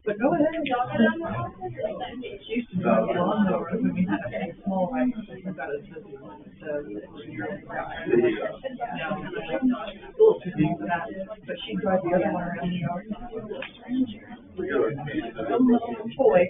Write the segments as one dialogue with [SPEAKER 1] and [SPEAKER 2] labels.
[SPEAKER 1] But go ahead and talk about it. She used to drive a lawnmower when we had a small house. We got a little too big for that. But she'd drive the other one around the yard. Toy.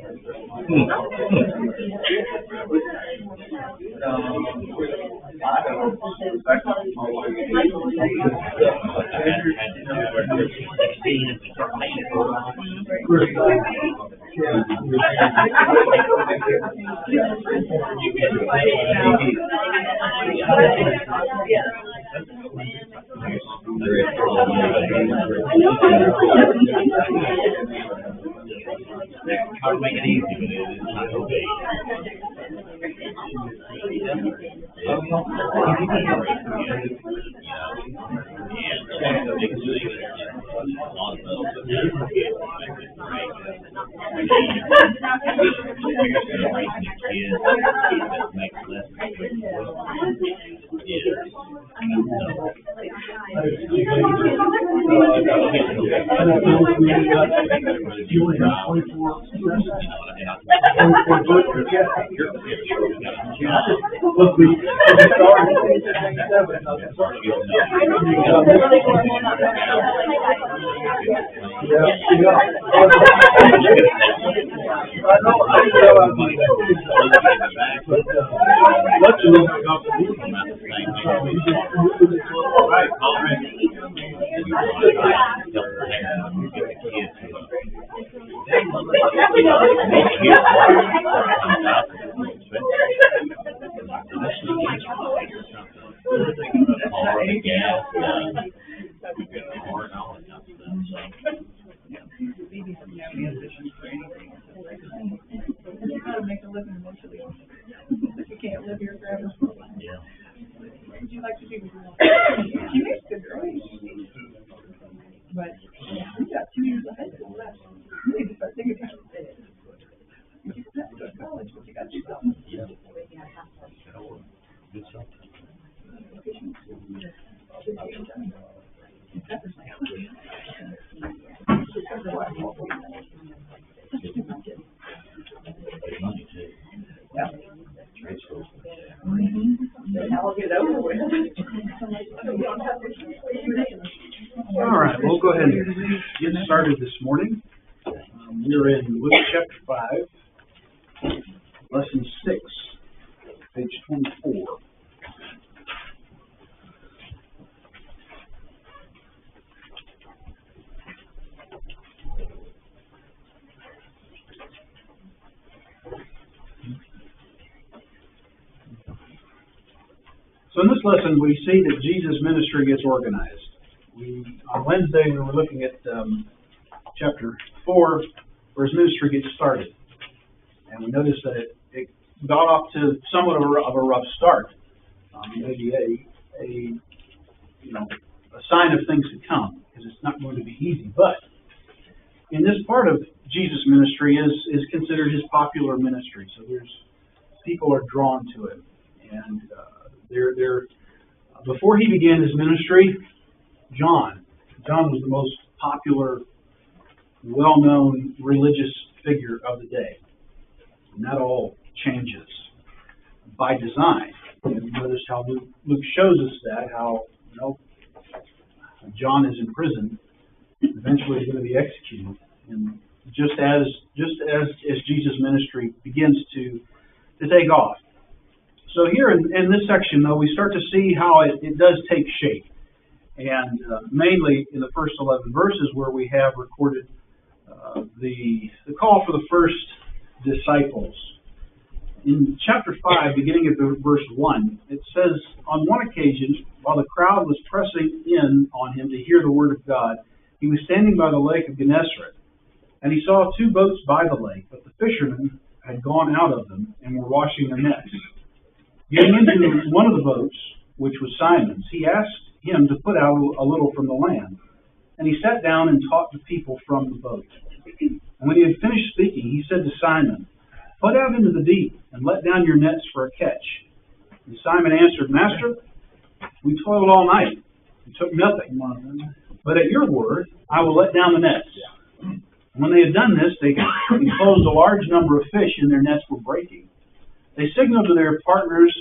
[SPEAKER 2] Try to make it easy, but it's not so big.
[SPEAKER 3] All right, we'll go ahead and get started this morning. We're in Luke chapter 5, lesson 6, page 24. So in this lesson, we see that Jesus' ministry gets organized. On Wednesday, we were looking at chapter 4, where his ministry gets started. And we noticed that it got off to somewhat of a rough start. Maybe a sign of things to come, because it's not going to be easy. But in this part of Jesus' ministry is considered his popular ministry. So people are drawn to it. And before he began his ministry, John was the most popular, well-known religious figure of the day. And that all changes by design. And notice how Luke shows us that, how John is imprisoned, eventually he's going to be executed. And just as Jesus' ministry begins to take off. So here in this section, though, we start to see how it does take shape. And mainly in the first 11 verses where we have recorded the call for the first disciples. In chapter 5, beginning at verse 1, it says, on one occasion, while the crowd was pressing in on him to hear the word of God, he was standing by the lake of Gennesaret. And he saw 2 boats by the lake, but the fishermen had gone out of them and were washing their nets. Getting into one of the boats, which was Simon's, he asked him to put out a little from the land. and he sat down and taught the people from the boat. And when he had finished speaking, he said to Simon, "Put out into the deep and let down your nets for a catch." And Simon answered, "Master, we toiled all night and took nothing. But at your word, I will let down the nets." And when they had done this, they enclosed a large number of fish, and their nets were breaking. They signaled to their partners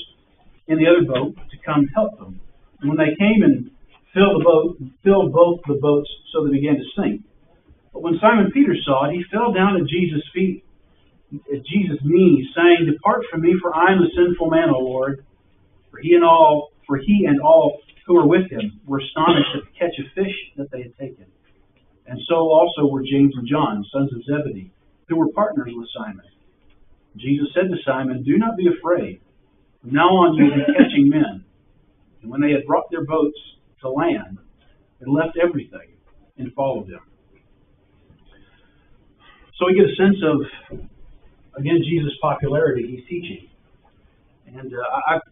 [SPEAKER 3] in the other boat to come help them. And when they came and filled both the boats, so they began to sink. But when Simon Peter saw it, he fell down at Jesus' feet, at Jesus' knees, saying, "Depart from me, for I am a sinful man, O Lord." For he and all who were with him were astonished at the catch of fish that they had taken. And so also were James and John, sons of Zebedee, who were partners with Simon. Jesus said to Simon, "Do not be afraid. From now on you will be catching men." And when they had brought their boats to land, they left everything and followed him. So we get a sense of, again, Jesus' popularity. He's teaching. And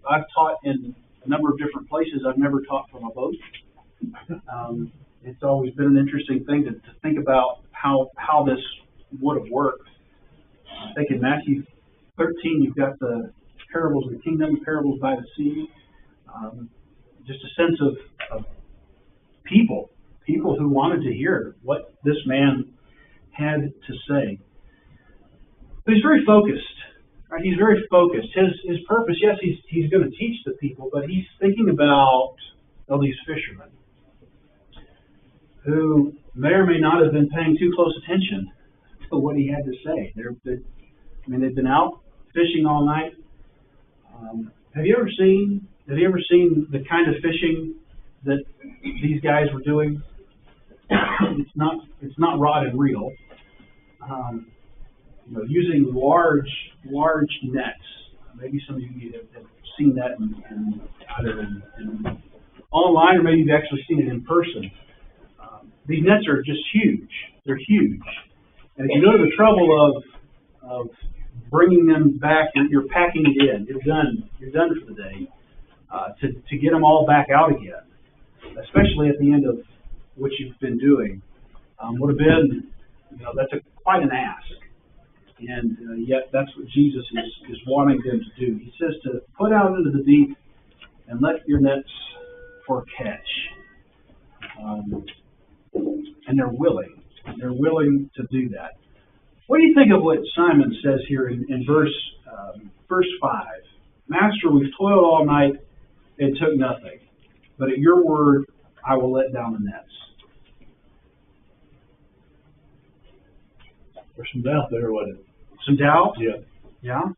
[SPEAKER 3] I've taught in a number of different places. I've never taught from a boat. It's always been an interesting thing to think about how this would have worked. I think in Matthew 13, you've got the parables of the kingdom, parables by the sea. Just a sense of people who wanted to hear what this man had to say. But he's very focused. Right? He's very focused. His purpose, yes, he's going to teach the people, but he's thinking about these fishermen who may or may not have been paying too close attention to what he had to say. They've been out fishing all night. Have you ever seen the kind of fishing that these guys were doing? It's not rod and reel. Using large nets. Maybe some of you have seen that either in online, or maybe you've actually seen it in person. These nets are just huge. They're huge. And if you go to the trouble of bringing them back, you're packing it in. You're done for the day. To get them all back out again, especially at the end of what you've been doing, would have been, that's quite an ask. And yet that's what Jesus is wanting them to do. He says to put out into the deep and let your nets for catch. And they're willing. They're willing to do that. What do you think of what Simon says here in verse 5? "Master, we've toiled all night and took nothing, but at your word I will let down the nets."
[SPEAKER 4] There's some doubt there, wasn't it?
[SPEAKER 3] Some doubt?
[SPEAKER 4] Yeah.
[SPEAKER 3] Yeah?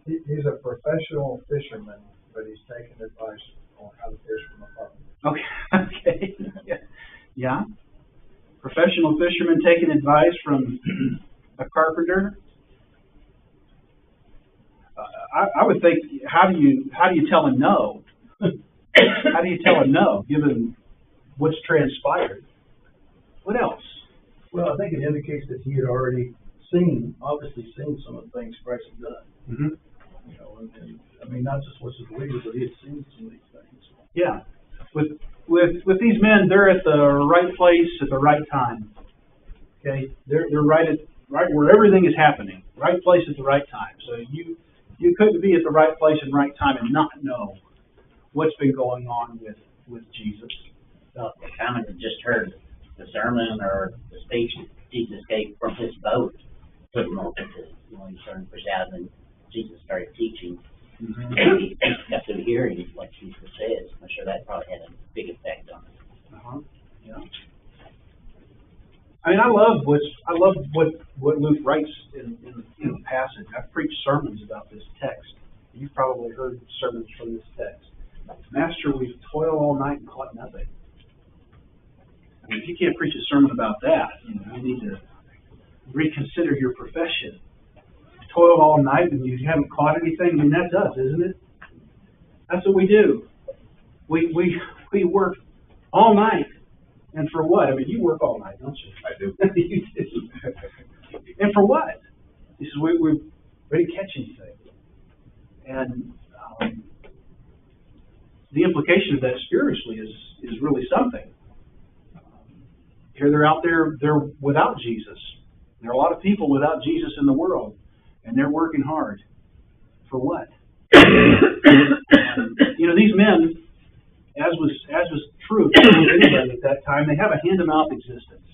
[SPEAKER 5] He's a professional fisherman, but he's taking advice on how to fish from afar.
[SPEAKER 3] Okay. Yeah. Professional fisherman taking advice from a carpenter. I would think, how do you tell him no? How do you tell him no, given what's transpired? What else?
[SPEAKER 4] Well, I think it indicates that he had already obviously seen some of the things Christ had done.
[SPEAKER 3] Mm-hmm.
[SPEAKER 4] And not just was a believer, but he had seen some of these things.
[SPEAKER 3] Yeah. With these men, they're at the right place at the right time. Okay, they're right where everything is happening. Right place at the right time. So you couldn't be at the right place and right time and not know what's been going on with Jesus.
[SPEAKER 2] Well, Simon had just heard the sermon or the speech that Jesus gave from his boat. Put him on to, he started to push out, and Jesus started teaching.
[SPEAKER 3] Mm-hmm.
[SPEAKER 2] He got to hearing what Jesus says. I'm sure that probably had a big effect on him.
[SPEAKER 3] Uh-huh. Yeah. I love what Luke writes in the passage. I've preached sermons about this text. You've probably heard sermons from this text. "Master, we've toiled all night and caught nothing." If you can't preach a sermon about that, you need to reconsider your profession. You toiled all night and you haven't caught anything. That's us, isn't it? That's what we do. We work all night. And for what? You work all night, don't you?
[SPEAKER 4] I do.
[SPEAKER 3] You do. And for what? He says, we didn't catch anything. And the implication of that spiritually is is really something. Here they're out there, they're without Jesus. There are a lot of people without Jesus in the world, and they're working hard. For what? You know, these men, as was true with anybody at that time, they have a hand-to-mouth existence.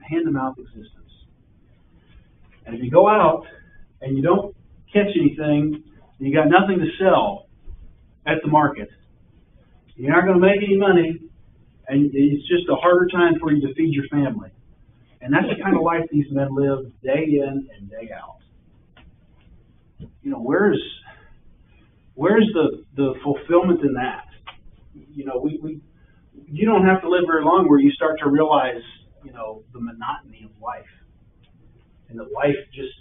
[SPEAKER 3] A hand-to-mouth existence. And if you go out and you don't catch anything, and you got nothing to sell at the market, you're not going to make any money, and it's just a harder time for you to feed your family. And that's the kind of life these men live day in and day out. You know, where's the fulfillment in that? You know, you don't have to live very long where you start to realize, you know, the monotony of life. And that life just,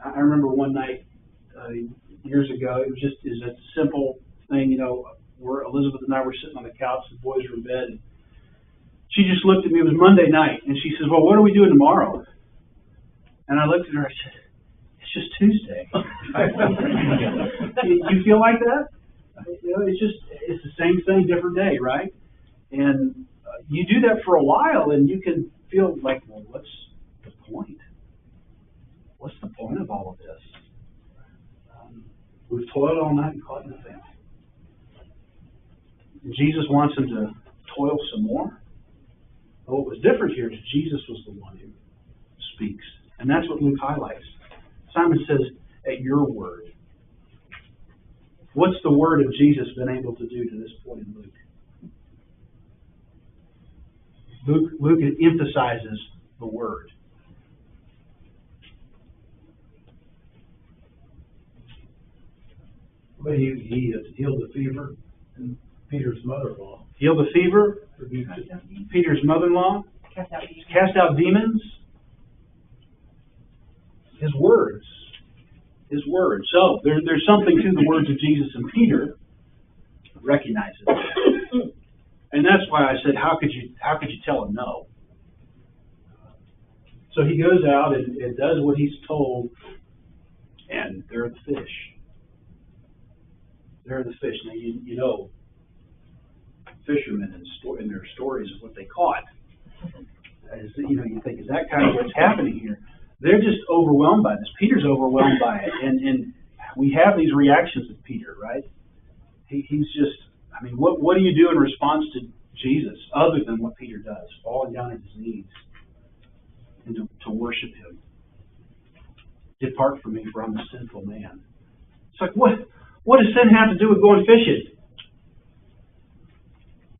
[SPEAKER 3] I remember one night, years ago, it was a simple thing, you know, where Elizabeth and I were sitting on the couch, the boys were in bed, and she just looked at me, it was Monday night, and she says, well, what are we doing tomorrow? And I looked at her, I said, it's just Tuesday. You feel like that? You know, it's the same thing, different day, right? And you do that for a while, and you can feel like, well, what's the point? What's the point of all of this? We've toiled all night and caught nothing. And Jesus wants them to toil some more. But what was different here is Jesus was the one who speaks. And that's what Luke highlights. Simon says, at your word. What's the word of Jesus been able to do to this point in Luke? Luke emphasizes the word.
[SPEAKER 4] But he healed the fever and Peter's mother-in-law.
[SPEAKER 3] Healed the fever. Peter's mother-in-law. Cast out demons. His words. His words. So there's something to the words of Jesus, and Peter recognizes it. And that's why I said, how could you tell him no? So he goes out and does what he's told, and there are the fish. There are the fish. Now you know, fishermen in their stories of what they caught. As you know, you think, is that kind of what's happening here? They're just overwhelmed by this. Peter's overwhelmed by it, and we have these reactions of Peter, right? He's just, I mean, what do you do in response to Jesus other than what Peter does, falling down at his knees and to worship him? Depart from me, for I'm a sinful man. It's like, what does sin have to do with going fishing?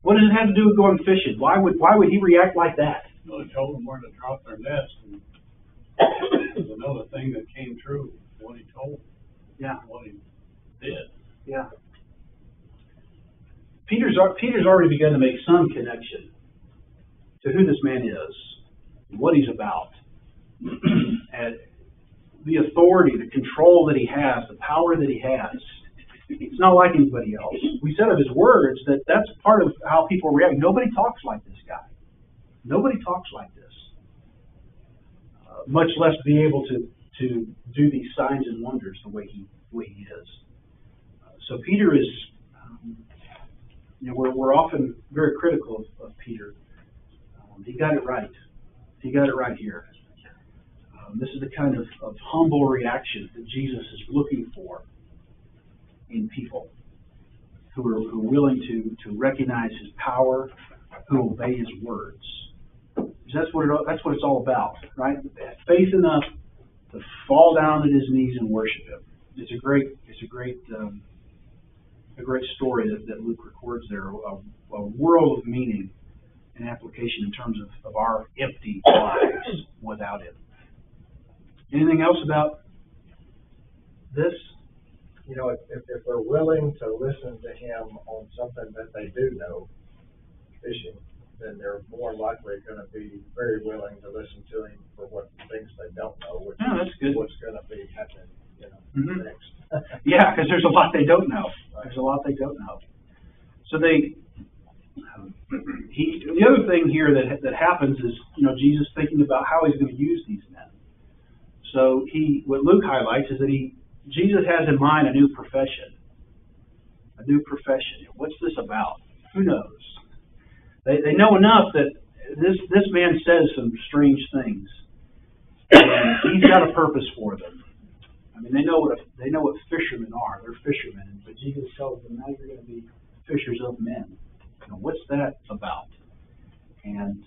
[SPEAKER 3] What does it have to do with going fishing? Why would he react like that?
[SPEAKER 6] Well, he told them where to drop their nest, and there's another thing that came true, what he told them.
[SPEAKER 3] Yeah.
[SPEAKER 6] What he did.
[SPEAKER 3] Yeah. Peter's already begun to make some connection to who this man is, what he's about, and the authority, the control that he has, the power that he has. It's not like anybody else. We said of his words that that's part of how people react. Nobody talks like this guy. Nobody talks like this. Much less be able to do these signs and wonders the way he is. So Peter is, we're often very critical of Peter. He got it right. He got it right here. This is the kind of humble reaction that Jesus is looking for in people who are willing to recognize his power, who obey his words. That's what it's all about, right? Faith enough to fall down at his knees and worship him. It's a great story that Luke records there. A world of meaning and application in terms of our empty lives without him. Anything else about this?
[SPEAKER 5] You know, if they're willing to listen to him on something that they do know, fishing, then they're more likely going to be very willing to listen to him for what things they don't know, which
[SPEAKER 3] that's good.
[SPEAKER 5] is what's going to be happening, next.
[SPEAKER 3] Yeah, because there's a lot they don't know. There's a lot they don't know. So the other thing here that happens is, Jesus thinking about how he's going to use these men. So what Luke highlights is that Jesus has in mind a new profession. A new profession. What's this about? Who knows? They know enough that this man says some strange things. And he's got a purpose for them. I mean, they know what fishermen are. They're fishermen. But Jesus tells them, now you're going to be fishers of men. You know, what's that about? And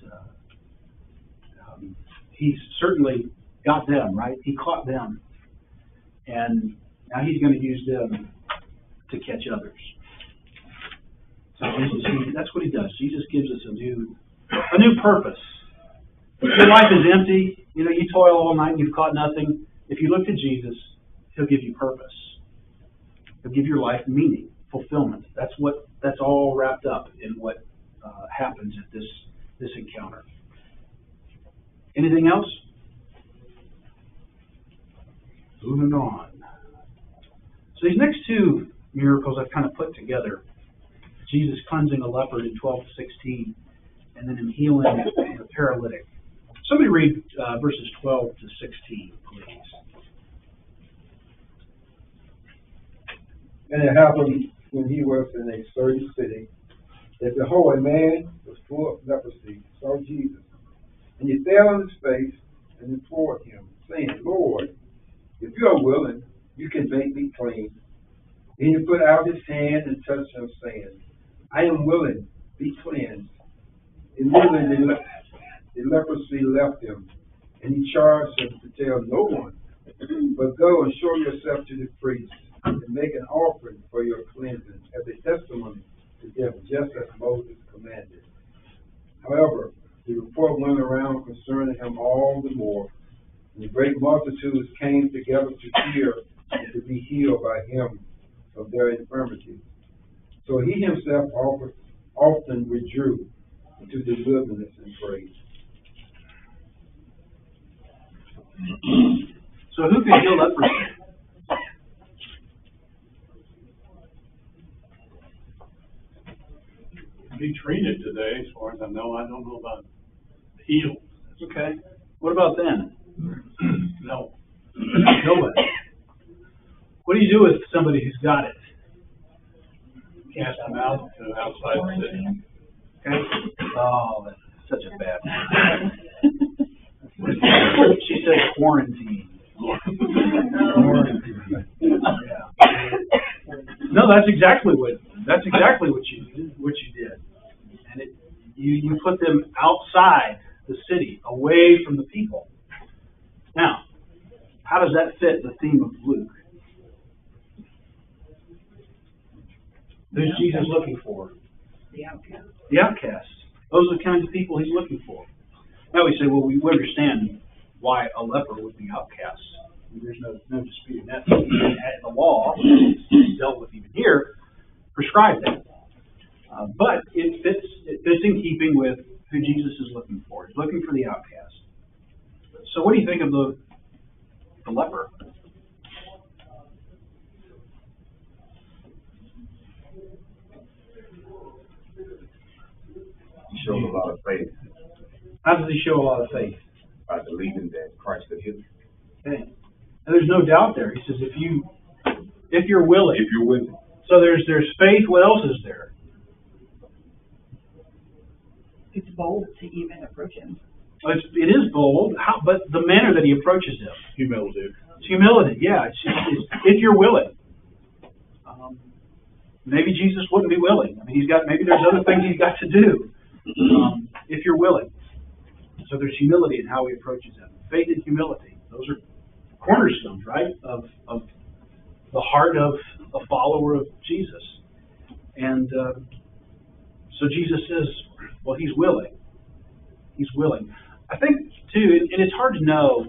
[SPEAKER 3] he's certainly got them, right? He caught them. And now he's going to use them to catch others. So Jesus, that's what he does. Jesus gives us a new purpose. If your life is empty, you know, you toil all night and you've caught nothing. If you look to Jesus, he'll give you purpose. He'll give your life meaning, fulfillment. That's all wrapped up in what happens at this encounter. Anything else? Moving on. So these next two miracles I've kind of put together. Jesus cleansing a leopard in 12-16, and then him healing the paralytic. Somebody read verses 12-16, please.
[SPEAKER 7] And it happened when he was in a certain city, that behold, a man was full of leprosy saw Jesus, and he fell on his face and implored him, saying, Lord, if you are willing, you can make me clean. And he put out his hand and touched him, saying, I am willing, be cleansed. Immediately the leprosy left him, and he charged him to tell no one, but go and show yourself to the priest, and make an offering for your cleansing as a testimony to them, just as Moses commanded. However, the report went around concerning him all the more, and the great multitudes came together to hear and to be healed by him of their infirmities. So he himself often withdrew into the wilderness and prayed.
[SPEAKER 3] So who can heal leprosy?
[SPEAKER 6] Be treated today, as far as I know. I don't know about healed.
[SPEAKER 3] Okay. What about then?
[SPEAKER 6] No.
[SPEAKER 3] Nobody. What do you do with somebody who's got it?
[SPEAKER 6] Cast them out to outside the city.
[SPEAKER 3] Okay. Oh, that's such a bad word. She said quarantine. Quarantine. Yeah. No, that's exactly what you did. And you put them outside the city, away from the people. Now, how does that fit the theme of Luke? Who's Jesus looking for?
[SPEAKER 1] The outcast.
[SPEAKER 3] The outcasts. Those are the kinds of people he's looking for. Now we say, well, we understand why a leper would be outcast. There's no disputing that. The law, dealt with even here, prescribed that. But it fits in keeping with who Jesus is looking for. He's looking for the outcast. So what do you think of the leper?
[SPEAKER 8] He showed a lot of faith
[SPEAKER 3] How does he show a lot of faith?
[SPEAKER 8] by believing that Christ could heal him.
[SPEAKER 3] Okay. And there's no doubt there. He says, if you're willing.
[SPEAKER 8] If you're willing.
[SPEAKER 3] So there's faith. What else is there?
[SPEAKER 1] It's bold to even approach him.
[SPEAKER 3] It is bold, but the manner that he approaches him.
[SPEAKER 6] Humility.
[SPEAKER 3] It's humility, yeah. It's if you're willing. Maybe Jesus wouldn't be willing. I mean, maybe there's other things he's got to do. If you're willing. So there's humility in how he approaches him. Faith and humility. Those are cornerstones, right, of the heart of a follower of Jesus. And so Jesus says, well, he's willing. He's willing. I think, too, and it's hard to know.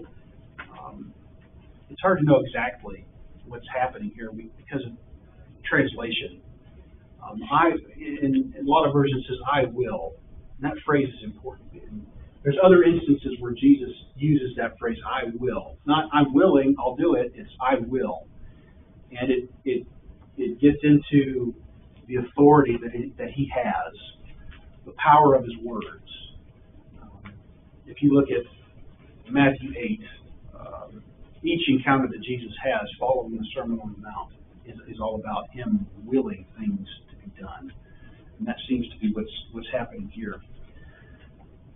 [SPEAKER 3] It's hard to know exactly what's happening here because of translation. In a lot of versions says, I will. And that phrase is important. And there's other instances where Jesus uses that phrase, I will. Not, I'm willing, I'll do it. It's, I will. And it gets into the authority that he has, the power of his words. If you look at Matthew 8, each encounter that Jesus has following the Sermon on the Mount is all about him willing things to be done. And that seems to be what's happening here.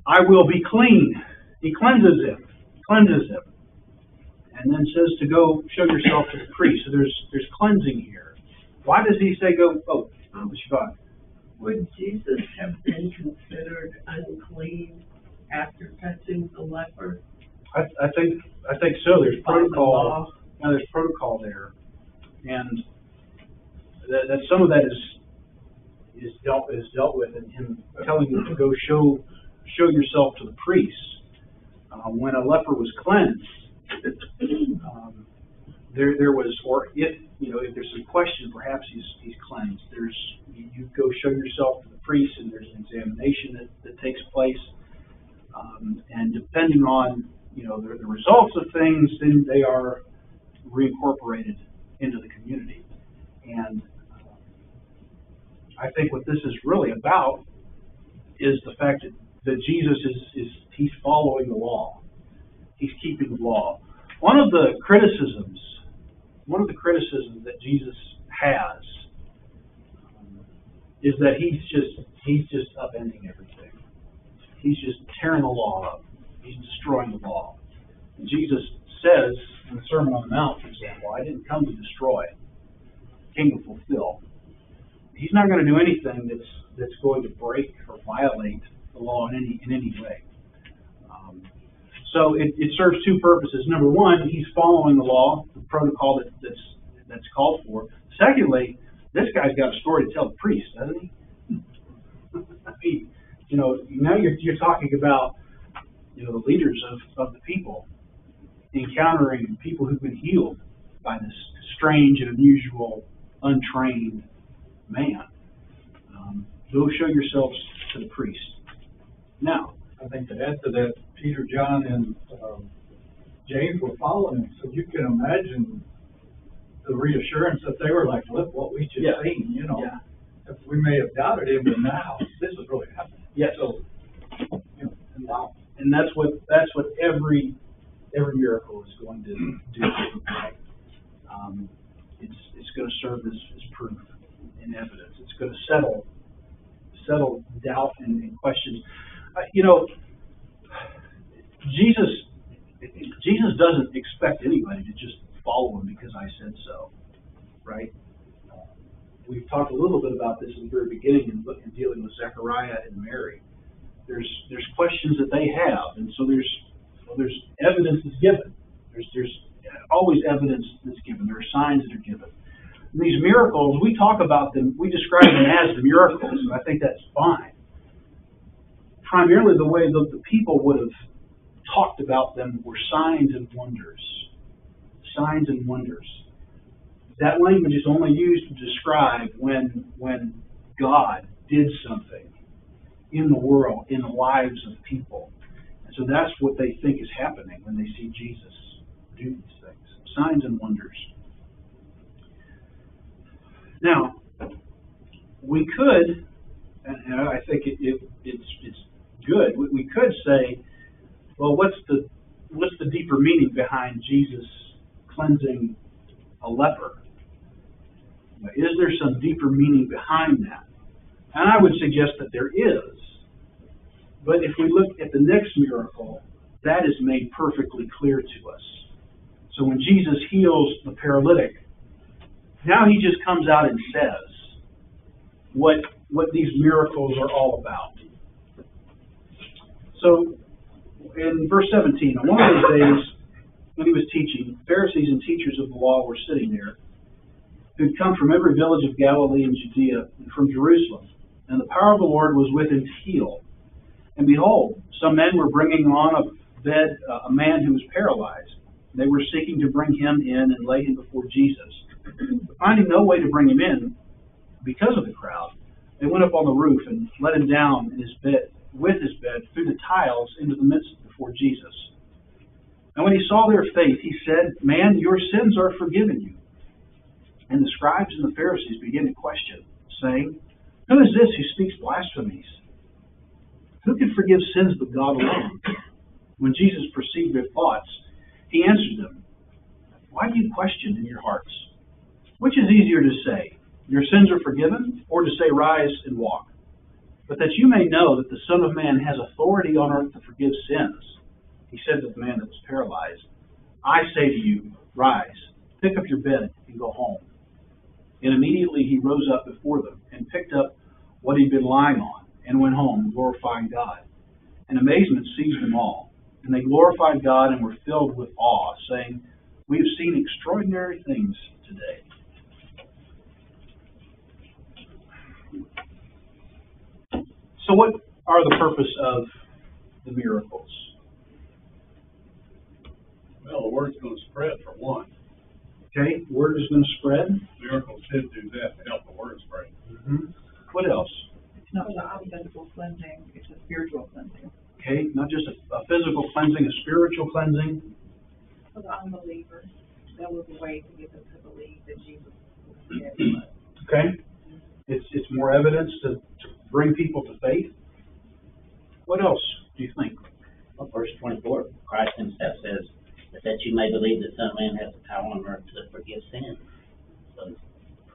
[SPEAKER 3] I will be clean. He cleanses him. And then says to go show yourself to the priest. So there's cleansing here. Why does he say go? Oh, Siobhan.
[SPEAKER 1] Would Jesus have been considered unclean after touching the leper?
[SPEAKER 3] I think so. There's
[SPEAKER 1] By the
[SPEAKER 3] protocol.
[SPEAKER 1] law?
[SPEAKER 3] Now there's protocol there, and that some of that is dealt with in him telling you to go show yourself to the priest. When a leper was cleansed, there was, or if there's some question, perhaps he's cleansed. You go show yourself to the priest, and there's an examination that takes place, and depending on the results of things, then they are reincorporated into the community. And I think what this is really about is the fact that Jesus he's following the law. He's keeping the law. One of the criticisms that Jesus has is that he's just upending everything. He's just tearing the law up. He's destroying the law. And Jesus says in the Sermon on the Mount, for example, I didn't come to destroy, I came to fulfill. He's not going to do anything that's going to break or violate the law in any way. So it serves two purposes. Number one, he's following the law, the protocol that's called for. Secondly, this guy's got a story to tell the priest, doesn't he? I mean, now you're talking about the leaders of the people encountering people who've been healed by this strange and unusual, untrained man. Go show yourselves to the priest. Now,
[SPEAKER 4] I think to add to that, Peter, John, and James were following him, so you can imagine the reassurance that they were like, look what we just seen,
[SPEAKER 3] Yeah.
[SPEAKER 4] If we may have doubted him, but now this is really happening.
[SPEAKER 3] Yeah.
[SPEAKER 4] So, wow.
[SPEAKER 3] And that's what every miracle is going to do. Right? It's going to serve as proof and evidence. It's going to settle doubt and questions. Jesus doesn't expect anybody to just follow him because I said so, right? We've talked a little bit about this in the very beginning in dealing with Zechariah and Mary. There's questions that they have, and so there's evidence that's given. There's always evidence that's given. There are signs that are given. And these miracles, we talk about them, we describe them as the miracles, and I think that's fine. Primarily the way the people would have talked about them were signs and wonders. Signs and wonders. That language is only used to describe when God did something in the world, in the lives of people. And so that's what they think is happening when they see Jesus do these things. Signs and wonders. Now, we could, and I think it's good, we could say, well, what's the deeper meaning behind Jesus cleansing a leper? Is there some deeper meaning behind that? And I would suggest that there is. But if we look at the next miracle, that is made perfectly clear to us. So when Jesus heals the paralytic, now he just comes out and says what these miracles are all about. So in verse 17, on one of those days when he was teaching, Pharisees and teachers of the law were sitting there, who'd come from every village of Galilee and Judea and from Jerusalem. And the power of the Lord was with him to heal. And behold, some men were bringing on a bed a man who was paralyzed. They were seeking to bring him in and lay him before Jesus. But finding no way to bring him in because of the crowd, they went up on the roof and let him down in his bed, with his bed through the tiles into the midst before Jesus. And when he saw their faith, he said, "Man, your sins are forgiven you." And the scribes and the Pharisees began to question, saying, "Who is this who speaks blasphemies? Who can forgive sins but God alone?" When Jesus perceived their thoughts, he answered them, "Why do you question in your hearts? Which is easier to say, 'Your sins are forgiven,' or to say, 'Rise and walk'? but that you may know that the Son of Man has authority on earth to forgive sins. He said to the man that was paralyzed, I say to you, rise, pick up your bed, and go home. And immediately he rose up before them, and picked up what he'd been lying on, and went home, glorifying God. And amazement seized them all, and they glorified God and were filled with awe, saying, we have seen extraordinary things today. So what are the purpose of the miracles?
[SPEAKER 6] Well, the word's gonna spread for one.
[SPEAKER 3] Okay, word is going to spread.
[SPEAKER 6] Miracles did do that to help the word spread.
[SPEAKER 3] What else?
[SPEAKER 1] It's not a physical cleansing, it's a spiritual cleansing.
[SPEAKER 3] Okay, not just a physical cleansing, a spiritual cleansing.
[SPEAKER 1] For the unbelievers, that was a way to get them to believe that Jesus was dead.
[SPEAKER 3] Okay, it's more evidence to bring people to faith. What else do you think?
[SPEAKER 2] Well, verse 24, Christ himself says, that you may believe the Son of Man has the power on earth to forgive sins. So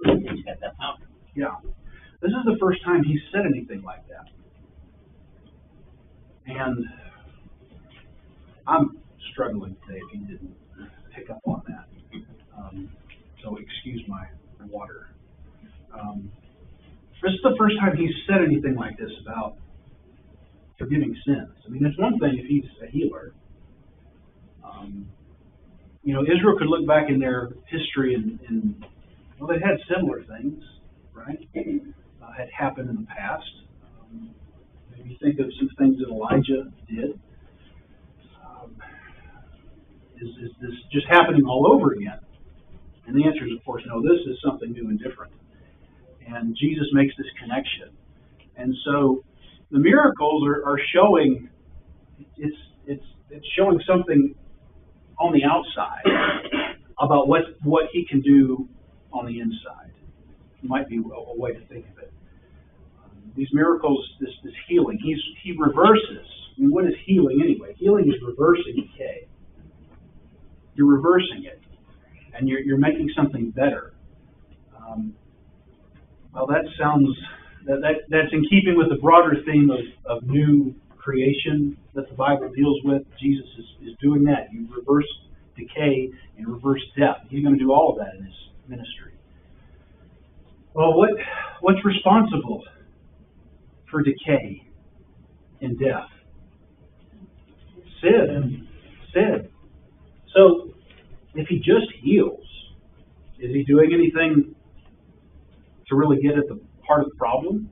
[SPEAKER 2] he's got that power.
[SPEAKER 3] Yeah. This is the first time he's said anything like that. And I'm struggling today if you didn't pick up on that. So excuse my water. This is the first time he's said anything like this about forgiving sins. I mean, it's one thing if he's a healer. Israel could look back in their history and well, they had similar things, right? Had happened in the past. Maybe think of some things that Elijah did. Is this just happening all over again? And the answer is, of course, no. This is something new and different. And Jesus makes this connection. And so the miracles are showing. It's showing something on the outside about what he can do on the inside. Might be a way to think of it. These miracles, this healing, he reverses. I mean, what is healing anyway? Healing is reversing decay. You're reversing it, and you're making something better. Well, that sounds that's in keeping with the broader theme of new creation that the Bible deals with. Jesus is doing that. You reverse decay and reverse death. He's going to do all of that in his ministry. Well, what's responsible for decay and death? Sin. So, if he just heals, is he doing anything to really get at the heart of the problem?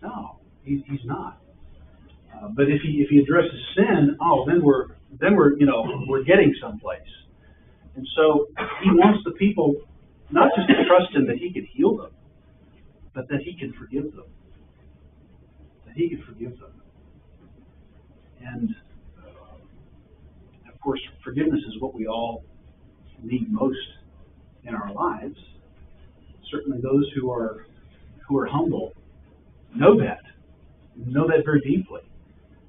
[SPEAKER 3] No, he's not. But if he addresses sin, then we're getting someplace. And so he wants the people not just to trust him that he can heal them, but that he can forgive them. That he can forgive them. And of course, forgiveness is what we all need most in our lives. Certainly those who are humble know that very deeply.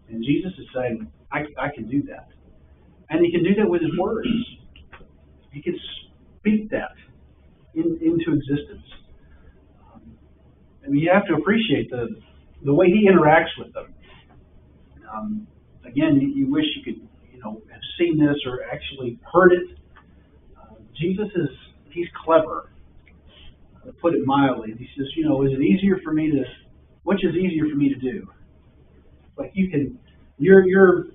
[SPEAKER 3] And Jesus is saying, I can do that. And he can do that with his words. He can speak that into existence. I mean, you have to appreciate the way he interacts with them. Again, you wish you could, have seen this or actually heard it. Jesus he's clever, to put it mildly. He says, which is easier for me to do? Like you're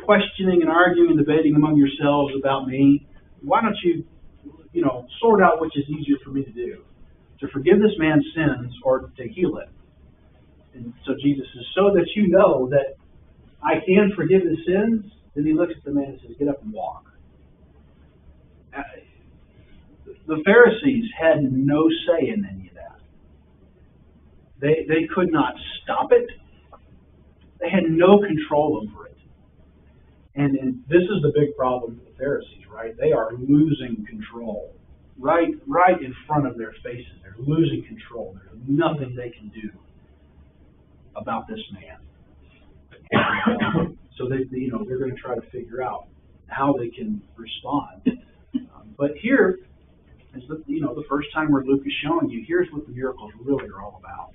[SPEAKER 3] questioning and arguing and debating among yourselves about me. Why don't you, sort out which is easier for me to do? To forgive this man's sins or to heal him? And so Jesus says, so that you know that I can forgive his sins. Then he looks at the man and says, get up and walk. The Pharisees had no say in any of that. They could not stop it. They had no control over it. And this is the big problem with the Pharisees, right? They are losing control. Right in front of their faces. They're losing control. There's nothing they can do about this man. So they're going to try to figure out how they can respond. But here is the first time where Luke is showing you, here's what the miracles really are all about.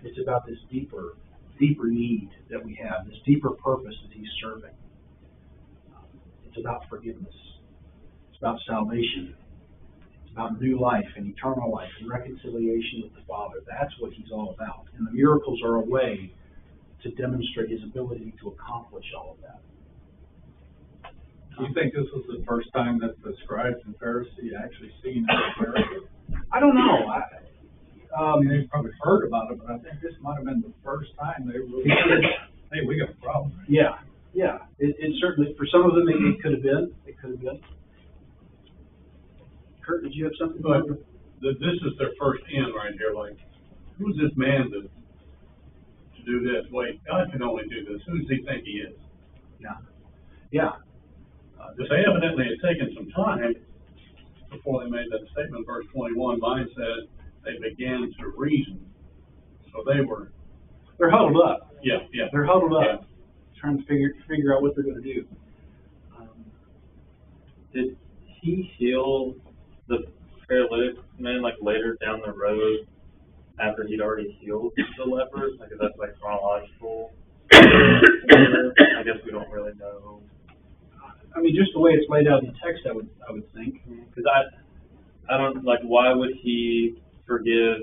[SPEAKER 3] It's about this deeper need that we have, this deeper purpose that he's serving. It's about forgiveness. It's about salvation. It's about new life and eternal life and reconciliation with the Father. That's what he's all about. And the miracles are a way to demonstrate his ability to accomplish all of that.
[SPEAKER 4] Do you think this was the first time that the scribes and Pharisees actually seen a miracle?
[SPEAKER 3] I don't know.
[SPEAKER 4] They probably heard about it, but I think this might have been the first time they really said, hey, we got a problem.
[SPEAKER 3] Yeah. It certainly, for some of them, it could have been. It could have been. Kurt, did you have something?
[SPEAKER 6] But this is their first in right here, like, who's this man to do this? Wait, God can only do this. Who does he think he is?
[SPEAKER 3] Yeah.
[SPEAKER 6] They evidently had taken some time before they made that statement. Verse 21, mine said they began to reason. So
[SPEAKER 3] They're huddled up.
[SPEAKER 6] Yeah.
[SPEAKER 3] They're huddled up,
[SPEAKER 6] Yeah.
[SPEAKER 3] trying to figure out what they're going to do.
[SPEAKER 9] Did he heal the paralytic man like later down the road after he'd already healed the leper? Like, is that like chronological? I guess we don't really know.
[SPEAKER 3] I mean, just the way it's laid out in the text, I would think.
[SPEAKER 9] Because I don't, like, why would he forgive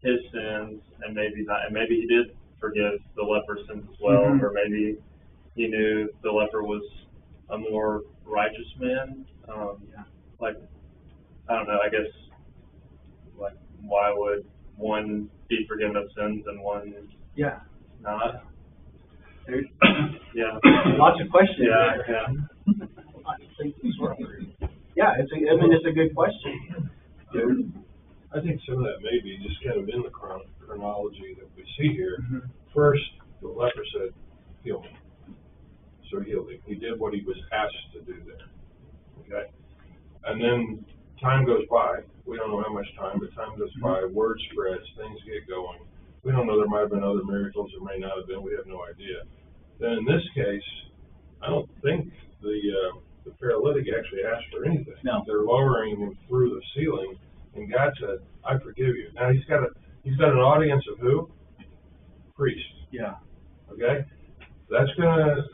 [SPEAKER 9] his sins and maybe not, and maybe he did forgive the leper's sins as well, or maybe he knew the leper was a more righteous man. Like, I don't know, I guess, like, why would one be forgiven of sins and one not? Yeah.
[SPEAKER 3] Lots of questions.
[SPEAKER 9] Yeah.
[SPEAKER 3] Yeah, it's a good question.
[SPEAKER 10] I think some of that may be just kind of in the chronology that we see here. First, the leper said, heal me. So he healed him. He did what he was asked to do there. Okay? And then time goes by. We don't know how much time, but time goes by. Word spreads. Things get going. We don't know. There might have been other miracles. There may not have been. We have no idea. Then in this case, I don't think the paralytic actually asked for anything.
[SPEAKER 3] No.
[SPEAKER 10] They're lowering him through the ceiling, and God said, I forgive you. Now he's got an audience of who? Priests.
[SPEAKER 3] Yeah.
[SPEAKER 10] Okay? That's gonna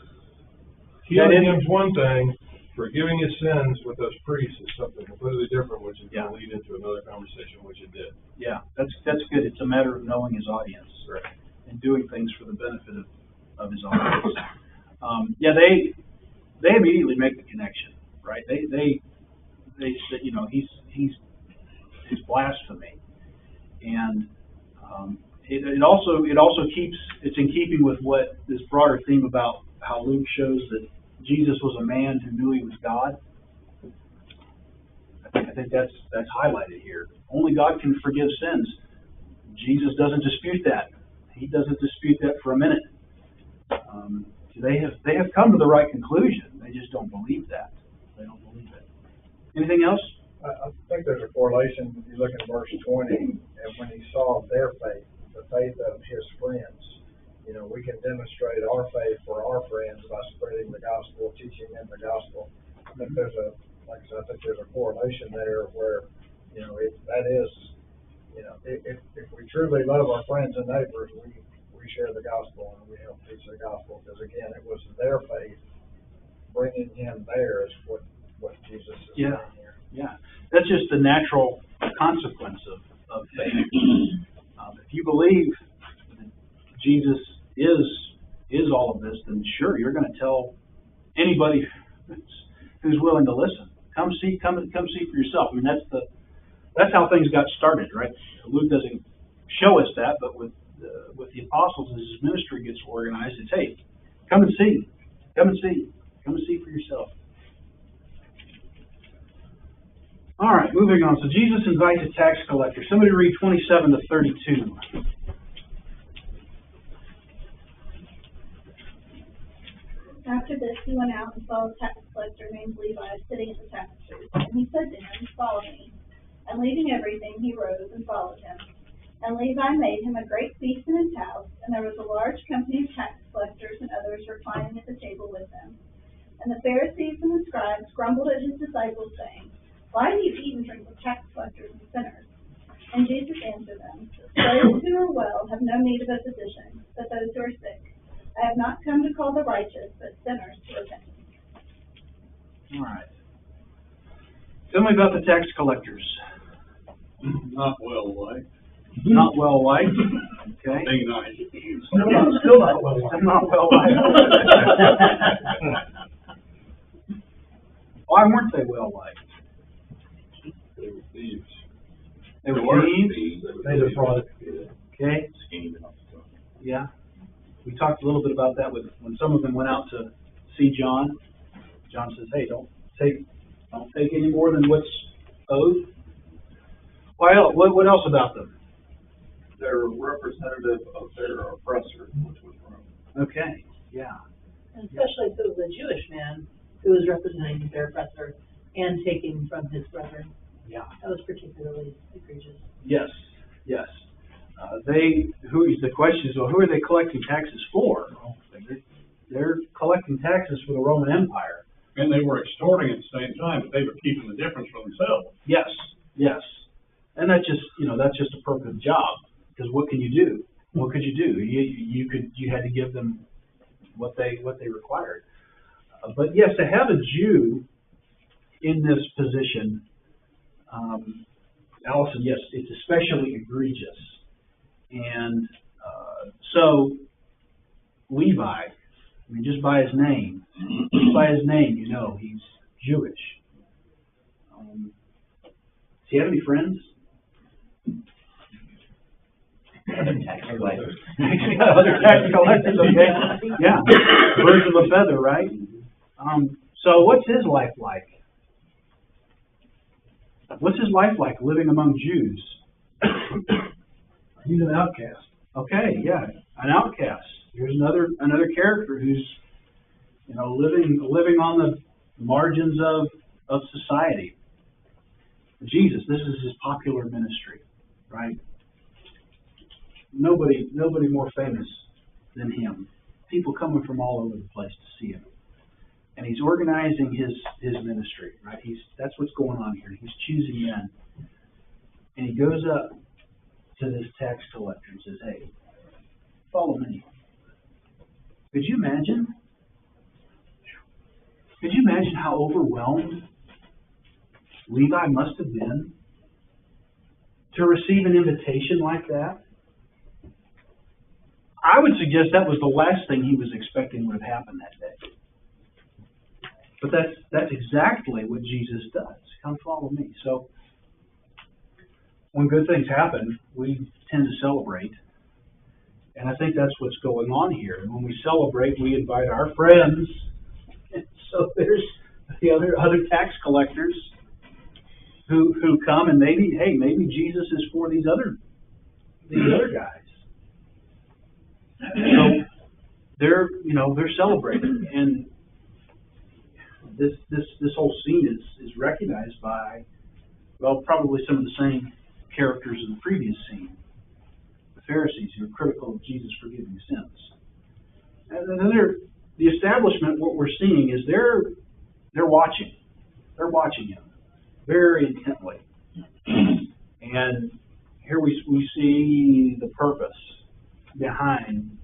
[SPEAKER 10] healing him's one thing. Forgiving his sins with those priests is something completely different, which is going to lead into another conversation, which it did.
[SPEAKER 3] Yeah, that's good. It's a matter of knowing his audience, right, and doing things for the benefit of his audience. They immediately make the connection, right? They said, you know, he's blasphemy, and it also keeps, it's in keeping with what this broader theme about how Luke shows that Jesus was a man who knew he was God. I think that's highlighted here. Only God can forgive sins. Jesus doesn't dispute that. He doesn't dispute that for a minute. They have come to the right conclusion. They just don't believe that. They don't believe it. Anything else?
[SPEAKER 5] I think there's a correlation. If you look at verse 20, and when he saw their faith, the faith of his friends, you know, we can demonstrate our faith for our friends by spreading the gospel, teaching them the gospel. I think there's a correlation there where, you know, if we truly love our friends and neighbors, we share the gospel and we help teach the gospel, because again, it was their faith bringing him there is what Jesus is saying here.
[SPEAKER 3] Yeah, that's just the natural consequence of faith. If you believe that Jesus is all of this, then sure, you're going to tell anybody who's willing to listen. Come see for yourself. I mean, that's how things got started, right? Luke doesn't show us that, but with the apostles, as his ministry gets organized, it's, hey, come and see for yourself. All right, moving on. So Jesus invites a tax collector. Somebody read 27 to 32.
[SPEAKER 11] After this, he went out and saw a tax collector named Levi sitting at the tax booth. And he said to him, "Follow me." And leaving everything, he rose and followed him. And Levi made him a great feast in his house, and there was a large company of tax collectors and others reclining at the table with him. And the Pharisees and the scribes grumbled at his disciples, saying, "Why do you eat and drink with tax collectors and sinners?" And Jesus answered them, those who are well have no need of a physician, but those who are sick. I have not come to call the righteous, but sinners to repentance.
[SPEAKER 3] All right. Tell me about the tax collectors.
[SPEAKER 6] Not well liked.
[SPEAKER 3] Not well liked. Okay.
[SPEAKER 6] Being nice.
[SPEAKER 5] Still not well liked.
[SPEAKER 3] Not well liked. Why weren't they well liked?
[SPEAKER 10] They were thieves.
[SPEAKER 3] They were thieves.
[SPEAKER 5] They defrauded.
[SPEAKER 3] Okay. Yeah. We talked a little bit about that with when some of them went out to see John. John says, "Hey, don't take any more than what's owed." Why else? What else about them?
[SPEAKER 4] They're representative of their oppressor, which was Rome.
[SPEAKER 3] Okay. Yeah.
[SPEAKER 1] And especially if it was a Jewish man who was representing their oppressor and taking from his brethren.
[SPEAKER 3] Yeah.
[SPEAKER 1] That was particularly egregious.
[SPEAKER 3] Yes. Yes. The question is, well, who are they collecting taxes for? They're collecting taxes for the Roman Empire.
[SPEAKER 6] And they were extorting at the same time, but they were keeping the difference for themselves.
[SPEAKER 3] Yes. Yes. And that's just a perfect job. Because what can you do? What could you do? You had to give them what they required. But yes, to have a Jew in this position, Allison, yes, it's especially egregious. And so Levi, I mean, just by his name, you know he's Jewish. Does he have any friends?
[SPEAKER 2] Other tax collectors.
[SPEAKER 3] Other tax collectors, okay. Yeah, birds of a feather, right? So what's his life like? What's his life like living among Jews?
[SPEAKER 5] He's an outcast.
[SPEAKER 3] Okay, yeah, an outcast. Here's another character who's, living on the margins of society. Jesus, this is his popular ministry, right? Nobody more famous than him. People coming from all over the place to see him. And he's organizing his ministry, right? That's what's going on here. He's choosing men. And he goes up to this tax collector and says, "Hey, follow me." Could you imagine? Could you imagine how overwhelmed Levi must have been to receive an invitation like that? I would suggest that was the last thing he was expecting would have happened that day. But that's exactly what Jesus does. Come follow me. So when good things happen, we tend to celebrate. And I think that's what's going on here. And when we celebrate, we invite our friends. And so there's the other tax collectors who come, and maybe Jesus is for these other guys. So they're celebrating, and this whole scene is recognized by, well, probably some of the same characters in the previous scene. The Pharisees who are critical of Jesus forgiving sins. And then the establishment, what we're seeing is they're watching. They're watching him very intently. And here we see the purpose behind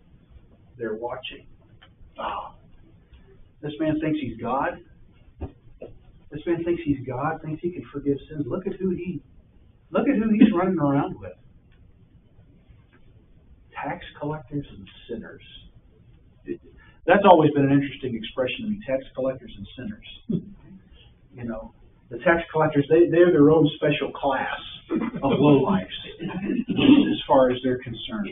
[SPEAKER 3] their watching. This man thinks he's God. This man thinks he's God, thinks he can forgive sins. Look at who he's running around with. Tax collectors and sinners. That's always been an interesting expression to me, tax collectors and sinners. The tax collectors, they're their own special class of lowlifes as far as they're concerned.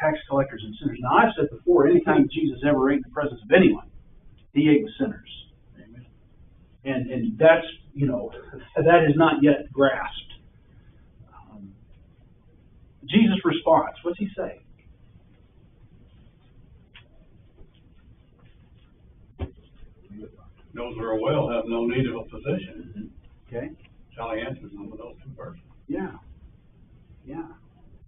[SPEAKER 3] Tax collectors and sinners. Now, I've said before, anytime Jesus ever ate in the presence of anyone, he ate with sinners. And that's, that is not yet grasped. Jesus' response, what's he say?
[SPEAKER 6] Those who are well have no need of a physician.
[SPEAKER 3] Okay.
[SPEAKER 6] Shall he answer some of those two verses?
[SPEAKER 3] Yeah. Yeah.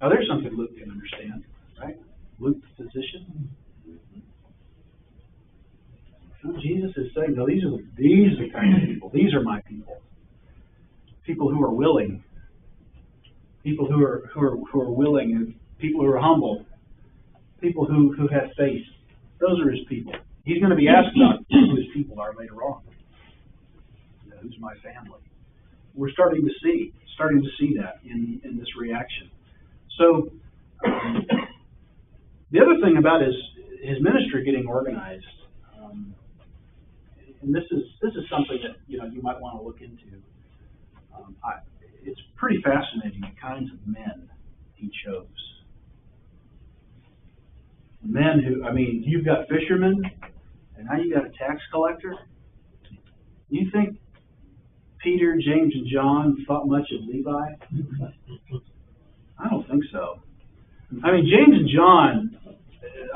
[SPEAKER 3] Now there's something Luke can understand, right? Luke, the physician. No, Jesus is saying, no, these are the kind of people. These are my people. People who are willing people who are willing, and people who are humble, people who have faith. Those are his people. He's going to be asked about who his people are later on. Who's my family? We're starting to see that in this reaction. So the other thing about his ministry getting organized, and this is something that you might want to look into. It's pretty fascinating the kinds of men he chose. Men who, you've got fishermen, and now you got a tax collector. You think Peter, James, and John thought much of Levi? I don't think so. James and John,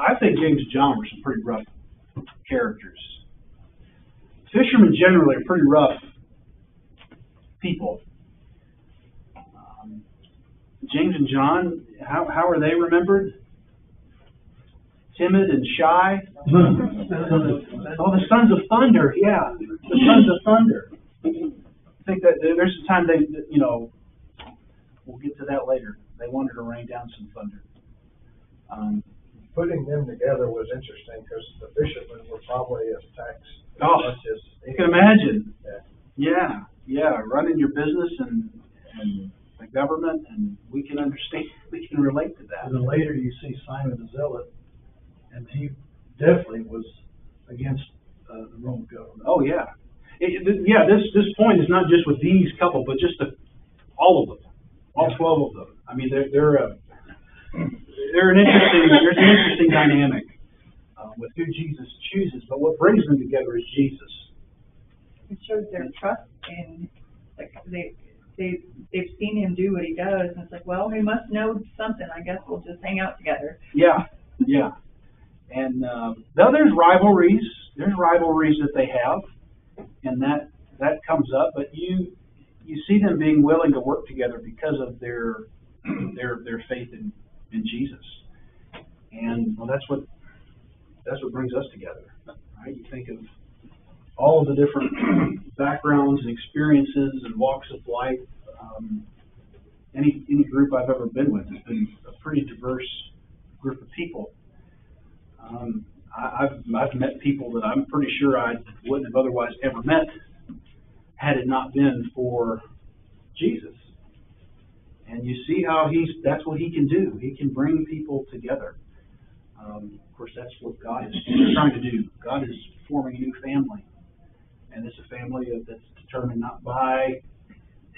[SPEAKER 3] I think James and John were some pretty rough characters. Fishermen generally are pretty rough people. James and John, how are they remembered? Timid and shy. Oh, the sons of thunder, yeah, the sons of thunder. I think that there's a time we'll get to that later. They wanted to rain down some thunder.
[SPEAKER 5] Putting them together was interesting because the fishermen were probably as tax.
[SPEAKER 3] You can imagine. Yeah, running your business and the government, and we can understand. We can relate to that.
[SPEAKER 4] And then later you see Simon the Zealot, and he definitely was against the Roman government.
[SPEAKER 3] Oh yeah, This point is not just with these couple, but just all of them, all 12 of them. They're an interesting. There's an interesting dynamic with who Jesus chooses, but what brings them together is Jesus.
[SPEAKER 1] It shows their trust in, they've seen him do what he does, and it's like, well, he must know something. I guess we'll just hang out together.
[SPEAKER 3] Yeah. And now there's rivalries. There's rivalries that they have, and that comes up. But you see them being willing to work together because of their faith in Jesus. And that's what brings us together, right? You think of all of the different backgrounds and experiences and walks of life. Any group I've ever been with has been a pretty diverse group of people. I've met people that I'm pretty sure I wouldn't have otherwise ever met had it not been for Jesus. And you see how that's what he can do. He can bring people together. Of course, that's what God is trying to do. God is forming a new family. And it's a family that's determined not by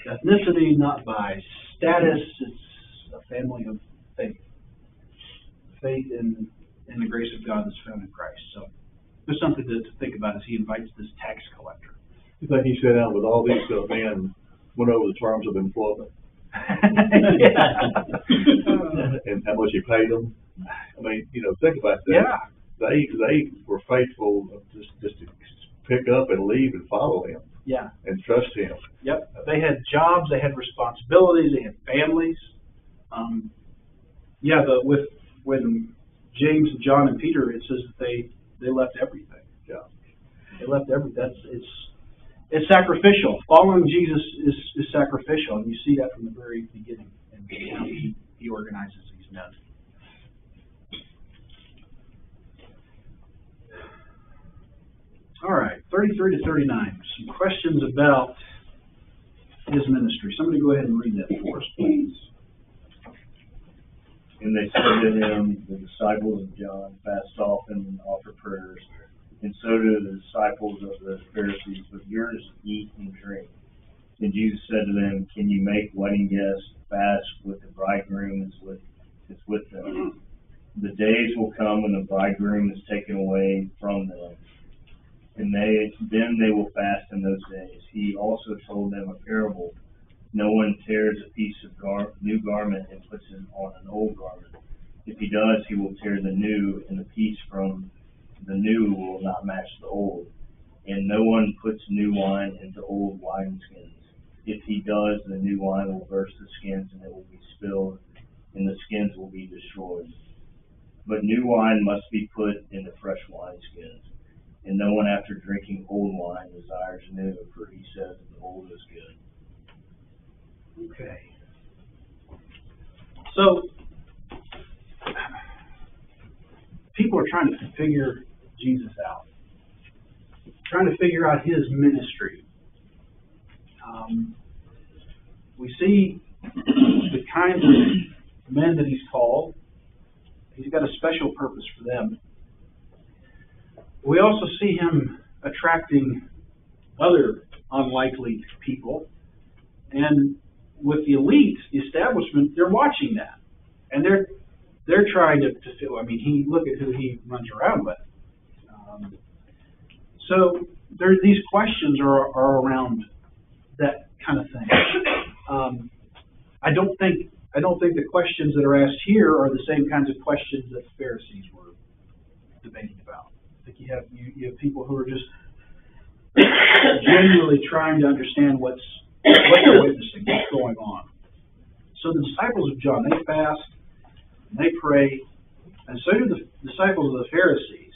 [SPEAKER 3] ethnicity, not by status. It's a family of faith. Faith in the grace of God that's found in Christ. So there's something to think about as he invites this tax collector.
[SPEAKER 12] You think he sat down with all these men, went over the terms of employment? And how much he paid them? Think about that.
[SPEAKER 3] Yeah.
[SPEAKER 12] They were faithful just to pick up and leave and follow him.
[SPEAKER 3] Yeah.
[SPEAKER 12] And trust him.
[SPEAKER 3] Yep. They had jobs, they had responsibilities, they had families. When James and John and Peter, it says that they left everything.
[SPEAKER 12] Yeah.
[SPEAKER 3] They left everything. It's sacrificial. Following Jesus is sacrificial, and you see that from the very beginning and how he organizes these men. All right, 33 to 39. Some questions about his ministry. Somebody go ahead and read that for us, please.
[SPEAKER 13] And they said to him, the disciples of John fast often and offer prayers, and so do the disciples of the Pharisees, but yours eat and drink. And Jesus said to them, can you make wedding guests fast with the bridegroom is with them? The days will come when the bridegroom is taken away from them, and then they will fast in those days. He also told them a parable. No one tears a piece of new garment and puts it on an old garment. If he does, he will tear the new, and the piece from the new will not match the old. And no one puts new wine into old wineskins. If he does, the new wine will burst the skins, and it will be spilled, and the skins will be destroyed. But new wine must be put into fresh wineskins. And no one after drinking old wine desires new, for he says the old is good.
[SPEAKER 3] Okay. So, people are trying to figure Jesus out, trying to figure out his ministry. We see the kinds of men that he's called. He's got a special purpose for them. We also see him attracting other unlikely people. And with the elite, the establishment, they're watching that. And they're trying to feel, I mean, look at who he runs around with. So these questions are around that kind of thing. I don't think the questions that are asked here are the same kinds of questions that the Pharisees were debating about. I think you have people who are just genuinely trying to understand what they're witnessing, what's going on. So the disciples of John, they fast, and they pray, and so do the disciples of the Pharisees.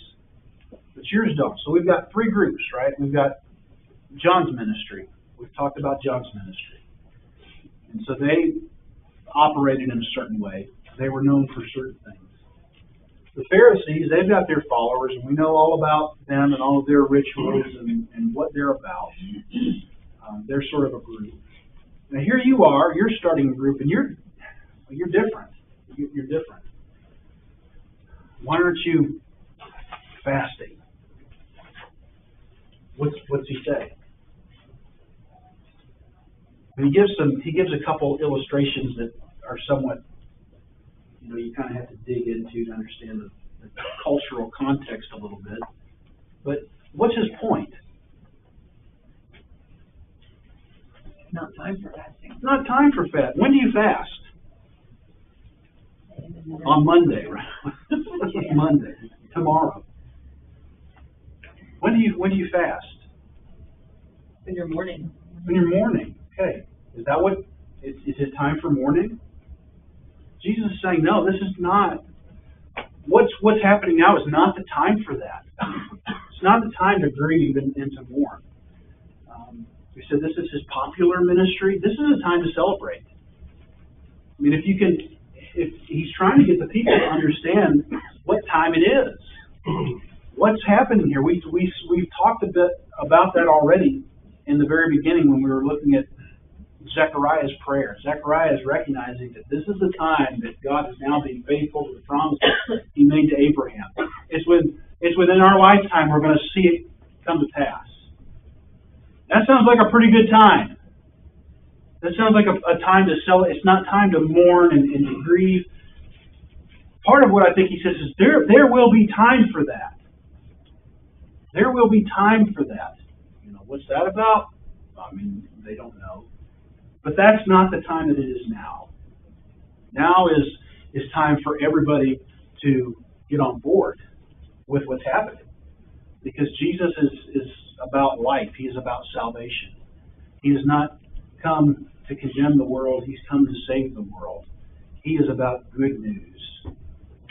[SPEAKER 3] But yours don't. So we've got three groups, right? We've got John's ministry. We've talked about John's ministry. And so they operated in a certain way. They were known for certain things. The Pharisees, they've got their followers, and we know all about them and all of their rituals and what they're about. They're sort of a group. Now here you are, you're starting a group, and you're different. You're different. Why aren't you fasting? What's he say? And he gives a couple illustrations that are somewhat, you kind of have to dig into to understand the cultural context a little bit. But what's his point?
[SPEAKER 1] Not time for fasting.
[SPEAKER 3] Not time for fast. When do you fast? On Monday, right? Monday. Tomorrow. When do you fast?
[SPEAKER 1] In your morning.
[SPEAKER 3] In your morning. Okay. Is that what is it time for morning? Jesus is saying, no, this is not. What's happening now is not the time for that. It's not the time to grieve and to mourn. We said this is his popular ministry. This is a time to celebrate. I mean, if he's trying to get the people to understand what time it is, what's happening here. We've talked a bit about that already in the very beginning when we were looking at Zechariah's prayer. Zechariah is recognizing that this is the time that God is now being faithful to the promises he made to Abraham. It's within our lifetime we're going to see it come to pass. That sounds like a pretty good time. That sounds like a time to celebrate. It's not time to mourn and to grieve. Part of what I think he says is there will be time for that. There will be time for that. What's that about? I mean, they don't know. But that's not the time that it is now. Now is time for everybody to get on board with what's happening. Because Jesus is about life. He is about salvation. He has not come to condemn the world. He's come to save the world. He is about good news,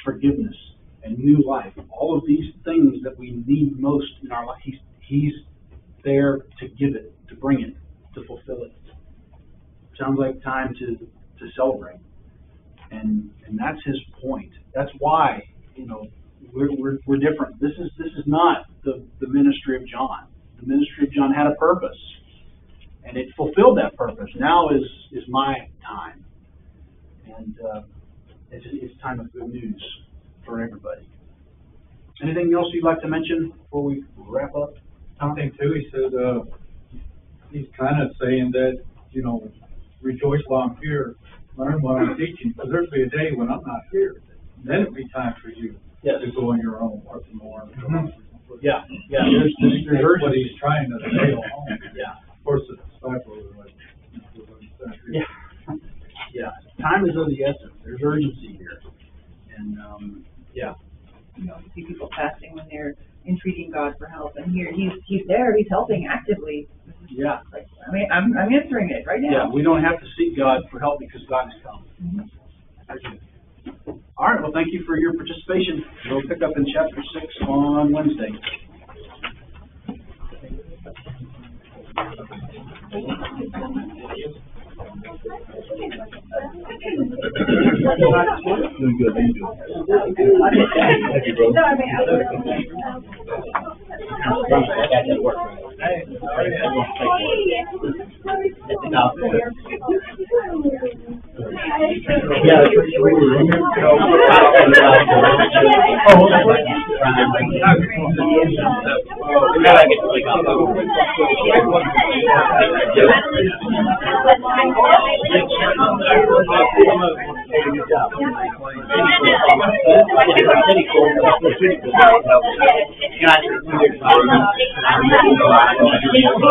[SPEAKER 3] forgiveness, and new life. All of these things that we need most in our life, he's there to give it, to bring it, to fulfill it. Sounds like time to celebrate. And that's his point. That's why, we're different. This is not the ministry of John. The ministry of John had a purpose, and it fulfilled that purpose. Now is my time, and it's time of good news for everybody. Anything else you'd like to mention before we wrap up?
[SPEAKER 4] I think too, he said, he's kind of saying that, rejoice while I'm here, learn while I'm teaching, because there'll be a day when I'm not here. Then it'll be time for you to go on your own or to mourn.
[SPEAKER 3] Yeah. There's
[SPEAKER 4] what he's trying to nail home.
[SPEAKER 3] Yeah.
[SPEAKER 4] Of course, the disciples are like,
[SPEAKER 3] Yeah. Time is of the essence. There's urgency here. And,
[SPEAKER 1] You see people fasting when they're entreating God for help, and here he's there, he's helping actively.
[SPEAKER 3] Yeah.
[SPEAKER 1] I'm answering it right now.
[SPEAKER 3] Yeah, we don't have to seek God for help because God has come. Mm-hmm. All right, well, thank you for your participation. We'll pick up in chapter 6 on Wednesday.
[SPEAKER 12] Doing good, thank you. Thank you, brother.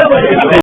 [SPEAKER 2] Yeah.